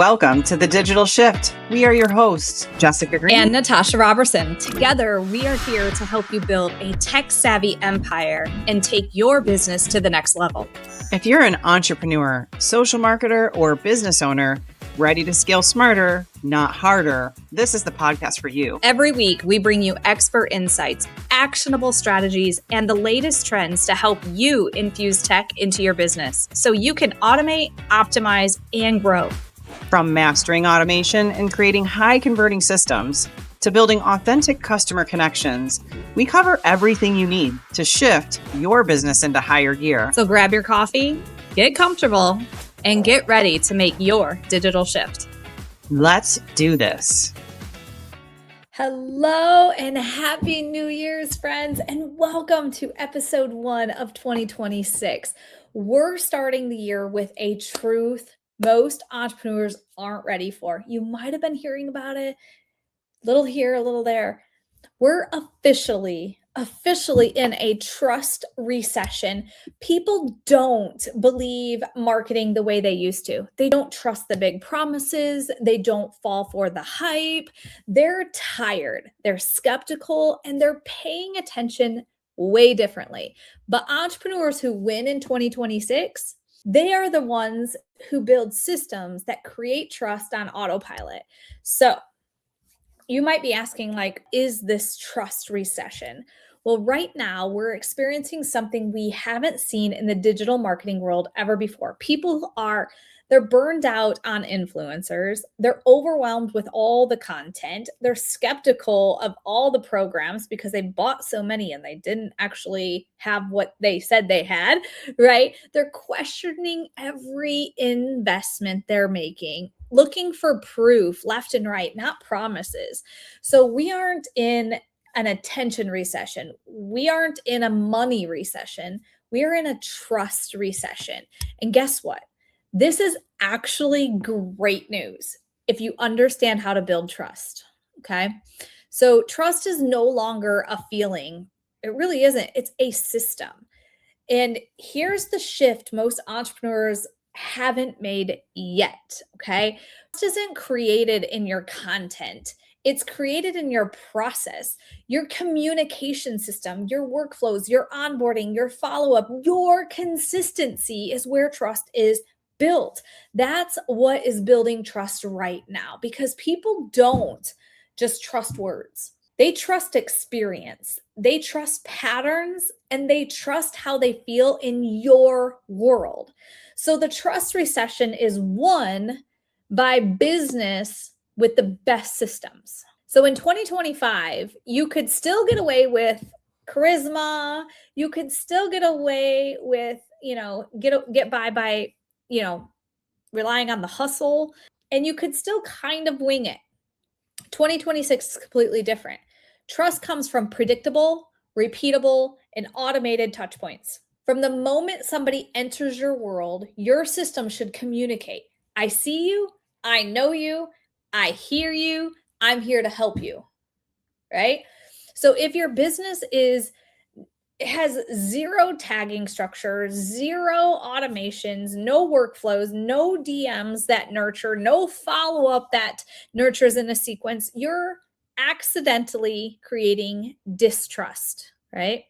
Welcome to The Digital Shift. We are your hosts, Jessica Green and Natasha Robertson. Together, we are here to help you build a tech-savvy empire and take your business to the next level. If you're an entrepreneur, social marketer, or business owner, ready to scale smarter, not harder, this is the podcast for you. Every week, we bring you expert insights, actionable strategies, and the latest trends to help you infuse tech into your business so you can automate, optimize, and grow. From mastering automation and creating high-converting systems to building authentic customer connections, we cover everything you need to shift your business into higher gear. So grab your coffee, get comfortable, and get ready to make your digital shift. Let's do this. Hello and happy New Year's, friends, and welcome to episode 1 of 2026. We're starting the year with a truth most entrepreneurs aren't ready for. You might have been hearing about it, little here, a little there. We're officially in a trust recession. People don't believe marketing the way they used to. They don't trust the big promises. They don't fall for the hype. They're tired. They're skeptical, and they're paying attention way differently. But entrepreneurs who win in 2026, they are the ones who build systems that create trust on autopilot. So you might be asking, is this trust recession? Well, right now we're experiencing something we haven't seen in the digital marketing world ever before. They're burned out on influencers. They're overwhelmed with all the content. They're skeptical of all the programs because they bought so many and they didn't actually have what they said they had, right? They're questioning every investment they're making, looking for proof left and right, not promises. So we aren't in an attention recession. We aren't in a money recession. We are in a trust recession. And guess what? This is actually great news if you understand how to build trust, okay? So trust is no longer a feeling. It really isn't. It's a system. And here's the shift most entrepreneurs haven't made yet, okay? Trust isn't created in your content. It's created in your process, your communication system, your workflows, your onboarding, your follow-up, your consistency is where trust is built. That's what is building trust right now, because people don't just trust words. They trust experience. They trust patterns, and they trust how they feel in your world. So the trust recession is won by business with the best systems. So in 2025, you could still get away with charisma. You could still get away with, get by, relying on the hustle, and you could still kind of wing it. 2026 is completely different. Trust comes from predictable, repeatable, and automated touch points. From the moment somebody enters your world, your system should communicate. I see you. I know you. I hear you. I'm here to help you, right? So if your business has zero tagging structure, zero automations, no workflows, no DMs that nurture, no follow-up that nurtures in a sequence, you're accidentally creating distrust, right?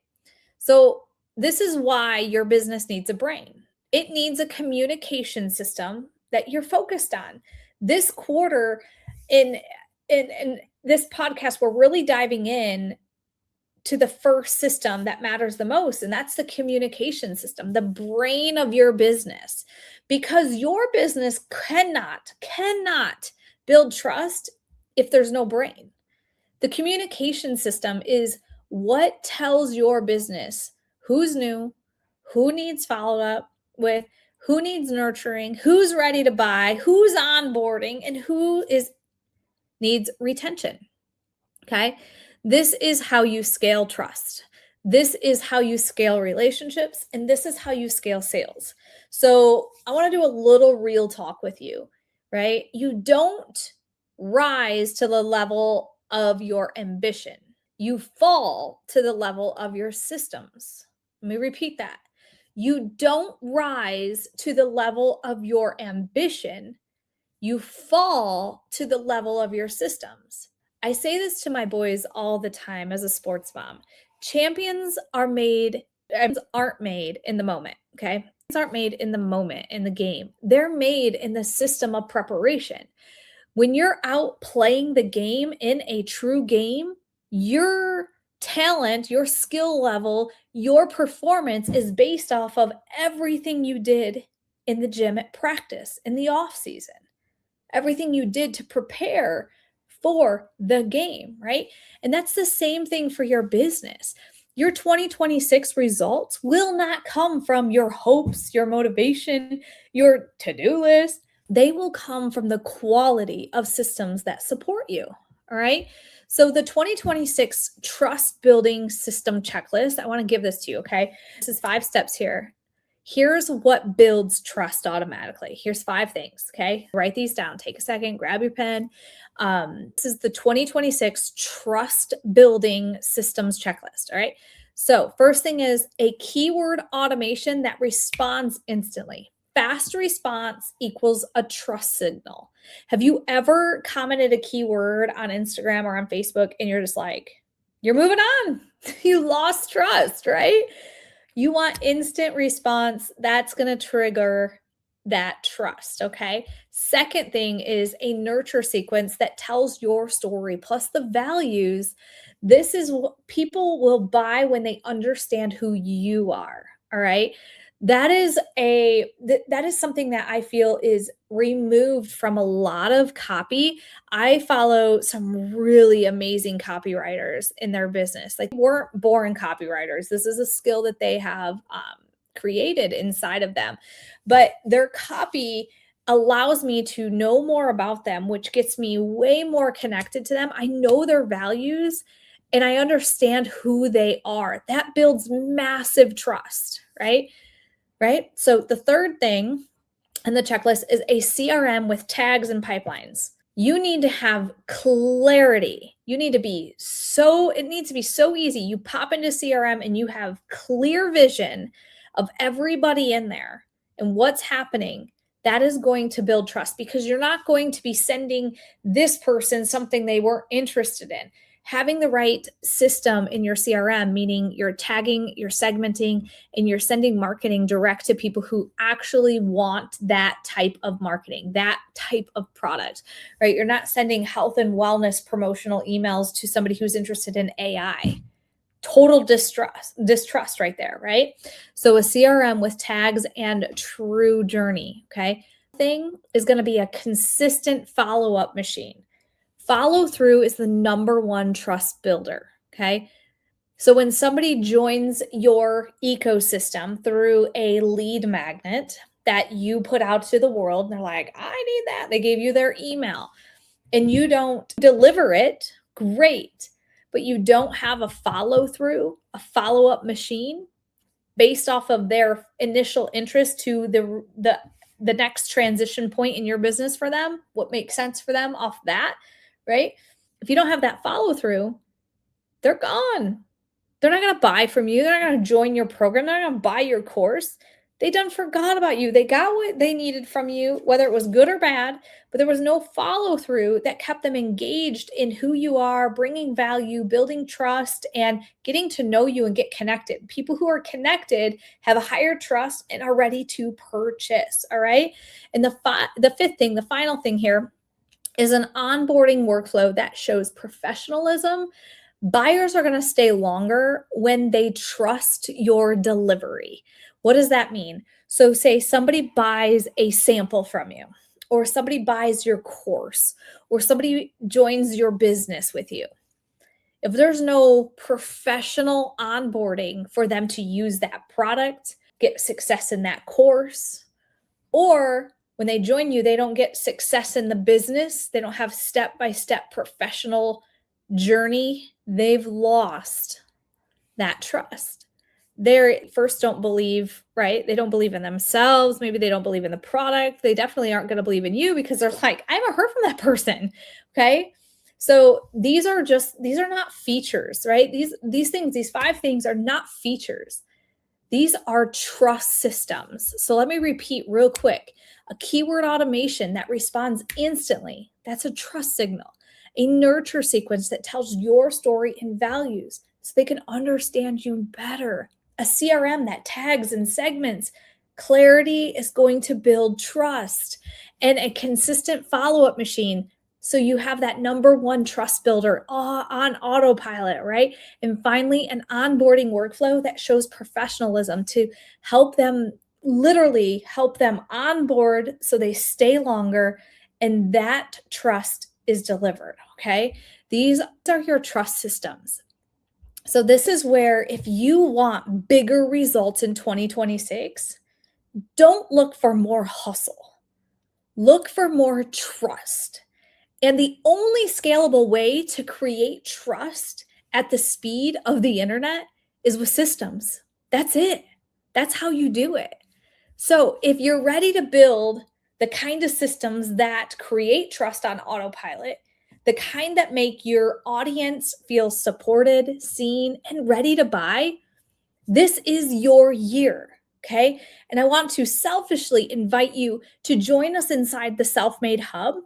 So this is why your business needs a brain. It needs a communication system that you're focused on. This quarter, in this podcast, we're really diving in to the first system that matters the most, and that's the communication system, the brain of your business, because your business cannot build trust if there's no brain. The communication system is what tells your business who's new, who needs follow-up with, who needs nurturing, who's ready to buy, who's onboarding, and who needs retention, okay? This is how you scale trust. This is how you scale relationships, and this is how you scale sales. So I want to do a little real talk with you, right? You don't rise to the level of your ambition. You fall to the level of your systems. Let me repeat that. You don't rise to the level of your ambition. you fall to the level of your systems. I say this to my boys all the time as a sports mom. Champions aren't made in the moment, okay? Aren't made in the moment in the game. They're made in the system of preparation. When you're out playing the game in a true game, your talent, your skill level, your performance is based off of everything you did in the gym at practice, in the off season, everything you did to prepare for the game, right? And that's the same thing for your business. Your 2026 results will not come from your hopes, your motivation, your to-do list. They will come from the quality of systems that support you. All right. So the 2026 trust building system checklist, I want to give this to you. Okay. This is 5 steps here. Here's what builds trust automatically. Here's 5 things. Okay. Write these down. Take a second, grab your pen. This is the 2026 trust building systems checklist. All right. So first thing is a keyword automation that responds instantly. Fast response equals a trust signal. Have you ever commented a keyword on Instagram or on Facebook and you're just like, you're moving on. You lost trust, right? You want instant response. That's going to trigger that trust, okay? Second thing is a nurture sequence that tells your story plus the values. This is what people will buy when they understand who you are, all right? That is something that I feel is removed from a lot of copy. I follow some really amazing copywriters in their business. Like, weren't born copywriters. This is a skill that they have created inside of them. But their copy allows me to know more about them, which gets me way more connected to them. I know their values and I understand who they are. That builds massive trust, right? Right? So the third thing in the checklist is a CRM with tags and pipelines. You need to have clarity. It needs to be so easy. You pop into CRM and you have clear vision of everybody in there and what's happening. That is going to build trust because you're not going to be sending this person something they weren't interested in. Having the right system in your CRM, meaning you're tagging, you're segmenting, and you're sending marketing direct to people who actually want that type of marketing, that type of product, right? You're not sending health and wellness promotional emails to somebody who's interested in AI. Total distrust right there, right? So a CRM with tags and true journey, okay? Thing is going to be a consistent follow-up machine. Follow through is the number one trust builder, okay? So when somebody joins your ecosystem through a lead magnet that you put out to the world, and they're like, I need that. They gave you their email and you don't deliver it, great. But you don't have a follow through, a follow-up machine based off of their initial interest to the next transition point in your business for them, what makes sense for them off that, right? If you don't have that follow through, they're gone. They're not going to buy from you. They're not going to join your program. They're not going to buy your course. They done forgot about you. They got what they needed from you, whether it was good or bad, but there was no follow through that kept them engaged in who you are, bringing value, building trust, and getting to know you and get connected. People who are connected have a higher trust and are ready to purchase. All right. And the fifth thing, the final thing here is an onboarding workflow that shows professionalism. Buyers are going to stay longer when they trust your delivery. What does that mean? So say somebody buys a sample from you, or somebody buys your course, or somebody joins your business with you. If there's no professional onboarding for them to use that product, get success in that course, or when they join you, they don't get success in the business, they don't have step-by-step professional journey, they've lost that trust. They first don't believe, right? They don't believe in themselves. Maybe they don't believe in the product. They definitely aren't going to believe in you because they're like, I haven't heard from that person. Okay. So these are not features, right? These things, these 5 things are not features. These are trust systems. So let me repeat real quick. A keyword automation that responds instantly, that's a trust signal. A nurture sequence that tells your story and values so they can understand you better. A CRM that tags and segments. Clarity is going to build trust. And a consistent follow-up machine so you have that number one trust builder on autopilot, right? And finally, an onboarding workflow that shows professionalism to help them onboard so they stay longer and that trust is delivered, okay? These are your trust systems. So this is where if you want bigger results in 2026, don't look for more hustle. Look for more trust. And the only scalable way to create trust at the speed of the internet is with systems. That's it. That's how you do it. So if you're ready to build the kind of systems that create trust on autopilot, the kind that make your audience feel supported, seen, and ready to buy, this is your year, okay? And I want to selfishly invite you to join us inside the Self-Made Hub.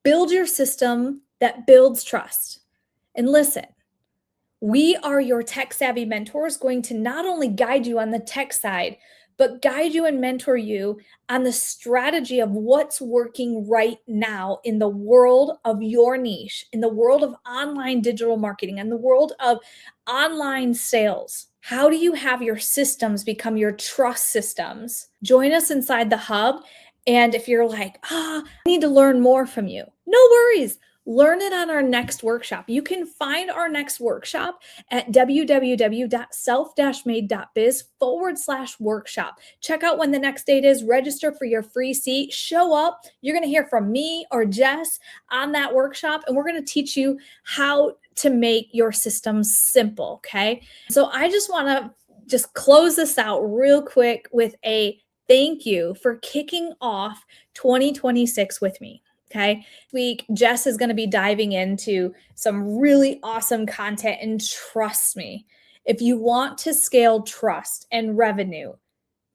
Build your system that builds trust. And listen, we are your tech-savvy mentors going to not only guide you on the tech side, but guide you and mentor you on the strategy of what's working right now in the world of your niche, in the world of online digital marketing, in the world of online sales. How do you have your systems become your trust systems? Join us inside the hub. And if you're like, I need to learn more from you, no worries. Learn it on our next workshop. You can find our next workshop at www.self-made.biz/workshop. Check out when the next date is, register for your free seat, show up. You're going to hear from me or Jess on that workshop, and we're going to teach you how to make your systems simple, okay? So I just want to close this out real quick with a thank you for kicking off 2026 with me. Okay. This week, Jess is going to be diving into some really awesome content. And trust me, if you want to scale trust and revenue,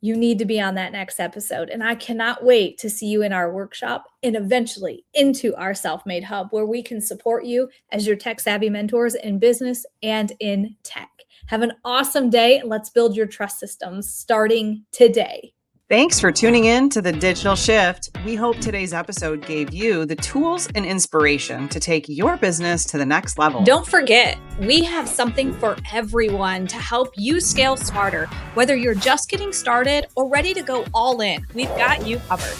you need to be on that next episode. And I cannot wait to see you in our workshop and eventually into our Self-Made Hub, where we can support you as your tech-savvy mentors in business and in tech. Have an awesome day, and let's build your trust systems starting today. Thanks for tuning in to The Digital Shift. We hope today's episode gave you the tools and inspiration to take your business to the next level. Don't forget, we have something for everyone to help you scale smarter. Whether you're just getting started or ready to go all in, we've got you covered.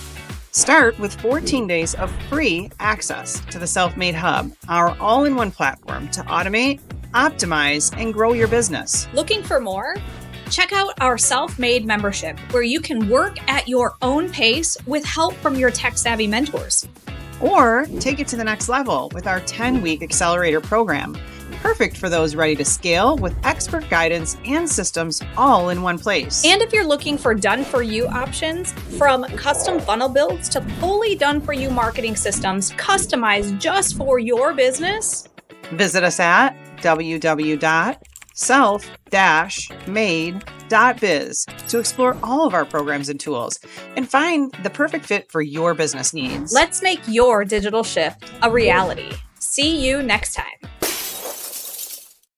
Start with 14 days of free access to the Self-Made Hub, our all-in-one platform to automate, optimize, and grow your business. Looking for more? Check out our Self-Made membership, where you can work at your own pace with help from your tech-savvy mentors. Or take it to the next level with our 10-week accelerator program, perfect for those ready to scale with expert guidance and systems all in one place. And if you're looking for done-for-you options, from custom funnel builds to fully done-for-you marketing systems customized just for your business, visit us at self-made.biz to explore all of our programs and tools and find the perfect fit for your business needs. Let's make your digital shift a reality. See you next time.